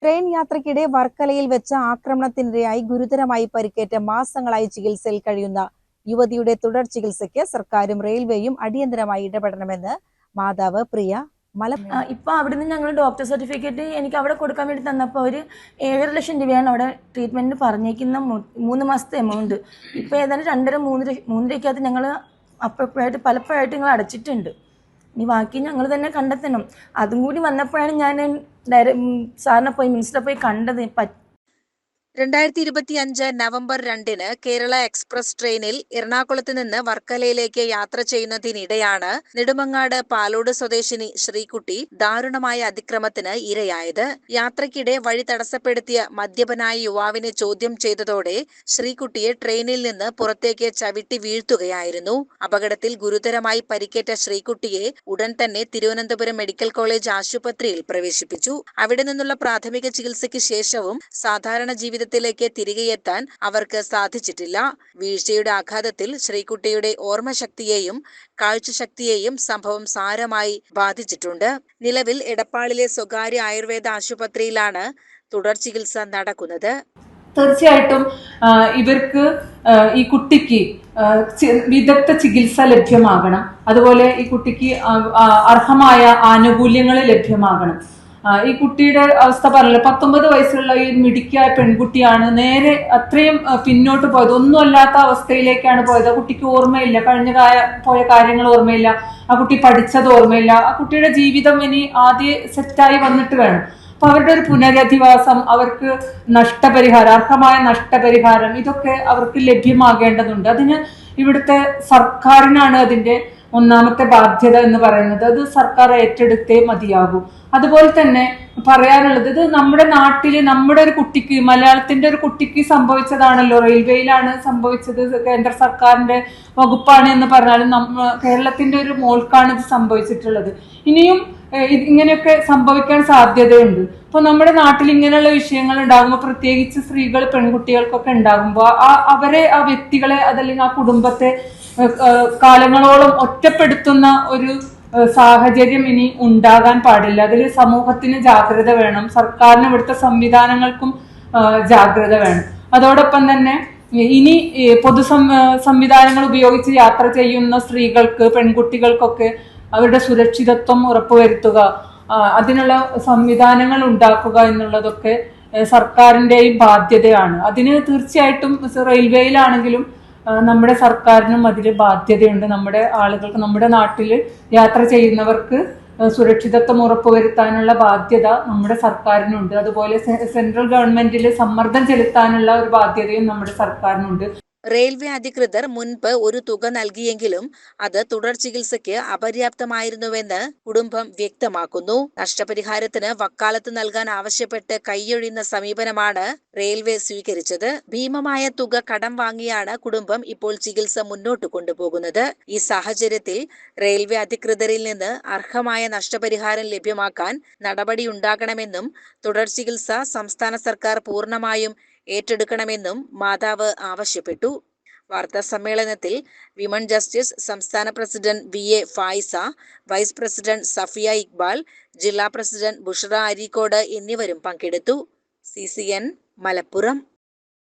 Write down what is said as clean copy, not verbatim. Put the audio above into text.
Train യാത്രയ്ക്കിടെ വർക്കലയിൽ വെച്ച ആക്രമണത്തിനിരയായി ഗുരുതരമായി പരിക്കേറ്റ മാസങ്ങളായി ചികിത്സയിൽ കഴിയുന്ന യുവതിയുടെ തുടർ ചികിത്സയ്ക്ക് സർക്കാരും റെയിൽവേയും അടിയന്തരമായി ഇടപെടണമെന്ന് മാതാവ് പ്രിയ ഇപ്പൊ അവിടുന്ന് ഞങ്ങൾ ഡോക്ടർ സർട്ടിഫിക്കറ്റ് എനിക്ക് അവിടെ കൊടുക്കാൻ വേണ്ടി തന്നപ്പോൾ ഒരു 7.5 ലക്ഷം രൂപയാണ് അവിടെ ട്രീറ്റ്മെന്റിന് പറഞ്ഞേക്കുന്ന 3 മാസത്തെ എമൗണ്ട്. ഇപ്പൊ ഏതാണ്ട് 2.5-3 ഞങ്ങൾ അപ്പോഴായിട്ട് പലപ്പോഴായിട്ട് ഞങ്ങൾ അടച്ചിട്ടുണ്ട്. ഇനി ബാക്കി ഞങ്ങൾ തന്നെ കണ്ടെത്തണം. അതും കൂടി വന്നപ്പോഴാണ് ഞാൻ സാറിനെ പോയി മിനിസ്റ്ററെ പോയി കണ്ടത്. 2025 നവംബർ 2-ന് കേരള എക്സ്പ്രസ് ട്രെയിനിൽ എറണാകുളത്ത് നിന്ന് വർക്കലയിലേക്ക് യാത്ര ചെയ്യുന്നതിനിടെയാണ് നെടുമങ്ങാട് പാലോട് സ്വദേശിനി ശ്രീകുട്ടി ദാരുണമായ അതിക്രമത്തിന് ഇരയായത്. യാത്രയ്ക്കിടെ വഴി തടസ്സപ്പെടുത്തിയ മദ്യപനായ യുവാവിനെ ചോദ്യം ചെയ്തതോടെ ശ്രീകുട്ടിയെ ട്രെയിനിൽ നിന്ന് പുറത്തേക്ക് ചവിട്ടി വീഴ്ത്തുകയായിരുന്നു. അപകടത്തിൽ ഗുരുതരമായി പരിക്കേറ്റ ശ്രീകുട്ടിയെ ഉടൻ തന്നെ തിരുവനന്തപുരം മെഡിക്കൽ കോളേജ് ആശുപത്രിയിൽ പ്രവേശിപ്പിച്ചു. അവിടെ നിന്നുള്ള പ്രാഥമിക ചികിത്സയ്ക്ക് ശേഷവും സാധാരണ ജീവിതത്തിലേക്ക് തിരികെയെത്താൻ അവർക്ക് സാധിച്ചിട്ടില്ല. വീഴ്ചയുടെ ആഘാതത്തിൽ ശ്രീകുട്ടിയുടെ ഓർമ്മശക്തിയെയും കാഴ്ചശക്തിയെയും സംഭവം സാരമായി ബാധിച്ചിട്ടുണ്ട്. നിലവിൽ എടപ്പാളിലെ സ്വകാര്യ ആയുർവേദ ആശുപത്രിയിലാണ് തുടർ ചികിത്സ നടക്കുന്നത്. തീർച്ചയായിട്ടും ഇവർക്ക് ഈ കുട്ടിക്ക് വിദഗ്ധ ചികിത്സ ലഭ്യമാകണം. അതുപോലെ ഈ കുട്ടിക്ക് അർഹമായ ആനുകൂല്യങ്ങൾ ലഭ്യമാകണം. ഈ കുട്ടിയുടെ അവസ്ഥ പറഞ്ഞില്ല, 19 വയസ്സുള്ള ഈ മിടുക്കിയായ പെൺകുട്ടിയാണ് നേരെ അത്രയും പിന്നോട്ട് പോയത്. ഒന്നും അല്ലാത്ത അവസ്ഥയിലേക്കാണ് പോയത്. ആ കുട്ടിക്ക് ഓർമ്മയില്ല, പോയ കാര്യങ്ങൾ ഓർമ്മയില്ല, ആ കുട്ടി പഠിച്ചത് ഓർമ്മയില്ല. ആ കുട്ടിയുടെ ജീവിതം ഇനി ആദ്യം സെറ്റായി വന്നിട്ട് വേണം. അപ്പൊ അവരുടെ ഒരു പുനരധിവാസം, അവർക്ക് നഷ്ടപരിഹാരം, അർഹമായ നഷ്ടപരിഹാരം, ഇതൊക്കെ അവർക്ക് ലഭ്യമാകേണ്ടതുണ്ട്. അതിന് ഇവിടുത്തെ സർക്കാരിനാണ് അതിന്റെ ഒന്നാമത്തെ ബാധ്യത എന്ന് പറയുന്നത്. അത് സർക്കാർ ഏറ്റെടുത്തേ മതിയാകൂ. അതുപോലെ തന്നെ പറയാനുള്ളത്, ഇത് നമ്മുടെ നാട്ടില് നമ്മുടെ ഒരു കുട്ടിക്ക്, മലയാളത്തിന്റെ ഒരു കുട്ടിക്ക് സംഭവിച്ചതാണല്ലോ. റെയിൽവേയിലാണ് സംഭവിച്ചത്, കേന്ദ്ര സർക്കാരിന്റെ വകുപ്പാണ് എന്ന് പറഞ്ഞാലും കേരളത്തിന്റെ ഒരു മോൾക്കാണ് ഇത് സംഭവിച്ചിട്ടുള്ളത്. ഇനിയും ഇങ്ങനെയൊക്കെ സംഭവിക്കാൻ സാധ്യതയുണ്ട്. അപ്പൊ നമ്മുടെ നാട്ടിൽ ഇങ്ങനെയുള്ള വിഷയങ്ങൾ ഉണ്ടാകുമ്പോൾ, പ്രത്യേകിച്ച് സ്ത്രീകൾ പെൺകുട്ടികൾക്കൊക്കെ ഉണ്ടാകുമ്പോൾ ആ വ്യക്തികളെ അതല്ലെങ്കിൽ ആ കുടുംബത്തെ കാലങ്ങളോളം ഒറ്റപ്പെടുത്തുന്ന ഒരു സാഹചര്യം ഇനി ഉണ്ടാകാൻ പാടില്ല. അതിൽ സമൂഹത്തിന് ജാഗ്രത വേണം, സർക്കാരിന് ഇവിടുത്തെ സംവിധാനങ്ങൾക്കും ജാഗ്രത വേണം. അതോടൊപ്പം തന്നെ ഇനി സംവിധാനങ്ങൾ ഉപയോഗിച്ച് യാത്ര ചെയ്യുന്ന സ്ത്രീകൾക്ക്, പെൺകുട്ടികൾക്കൊക്കെ അവരുടെ സുരക്ഷിതത്വം ഉറപ്പുവരുത്തുക, അതിനുള്ള സംവിധാനങ്ങൾ ഉണ്ടാക്കുക എന്നുള്ളതൊക്കെ സർക്കാരിന്റെയും ബാധ്യതയാണ്. അതിന് തീർച്ചയായിട്ടും റെയിൽവേയിലാണെങ്കിലും നമ്മുടെ സർക്കാരിനും അതിൽ ബാധ്യതയുണ്ട്. നമ്മുടെ ആളുകൾക്ക്, നമ്മുടെ നാട്ടിൽ യാത്ര ചെയ്യുന്നവർക്ക് സുരക്ഷിതത്വം ഉറപ്പുവരുത്താനുള്ള ബാധ്യത നമ്മുടെ സർക്കാരിനുണ്ട്. അതുപോലെ സെൻട്രൽ ഗവൺമെന്റിൽ സമ്മർദ്ദം ചെലുത്താനുള്ള ഒരു ബാധ്യതയും നമ്മുടെ സർക്കാരിനുണ്ട്. റെയിൽവേ അധികൃതർ മുൻപ് ഒരു തുക നൽകിയെങ്കിലും അത് തുടർ ചികിത്സയ്ക്ക് അപര്യാപ്തമായിരുന്നുവെന്ന് കുടുംബം വ്യക്തമാക്കുന്നു. നഷ്ടപരിഹാരത്തിന് വക്കാലത്ത് നൽകാൻ ആവശ്യപ്പെട്ട് കൈയൊഴിയുന്ന സമീപനമാണ് റെയിൽവേ സ്വീകരിച്ചത്. ഭീമമായ തുക കടം വാങ്ങിയാണ് കുടുംബം ഇപ്പോൾ ചികിത്സ മുന്നോട്ട് കൊണ്ടുപോകുന്നത്. ഈ സാഹചര്യത്തിൽ റെയിൽവേ അധികൃതരിൽ നിന്ന് അർഹമായ നഷ്ടപരിഹാരം ലഭ്യമാക്കാൻ നടപടിയുണ്ടാകണമെന്നും തുടർ ചികിത്സ സംസ്ഥാന സർക്കാർ പൂർണ്ണമായും ഏറ്റെടുക്കണമെന്നും മാതാവ് ആവശ്യപ്പെട്ടു. വാർത്താ സമ്മേളനത്തിൽ വിമൺ ജസ്റ്റിസ് സംസ്ഥാന president VA Fayiza, vice president Safiya Iqbal, ജില്ലാ പ്രസിഡന്റ് ബുഷറ അരീക്കോട് എന്നിവരും പങ്കെടുത്തു. CCN മലപ്പുറം.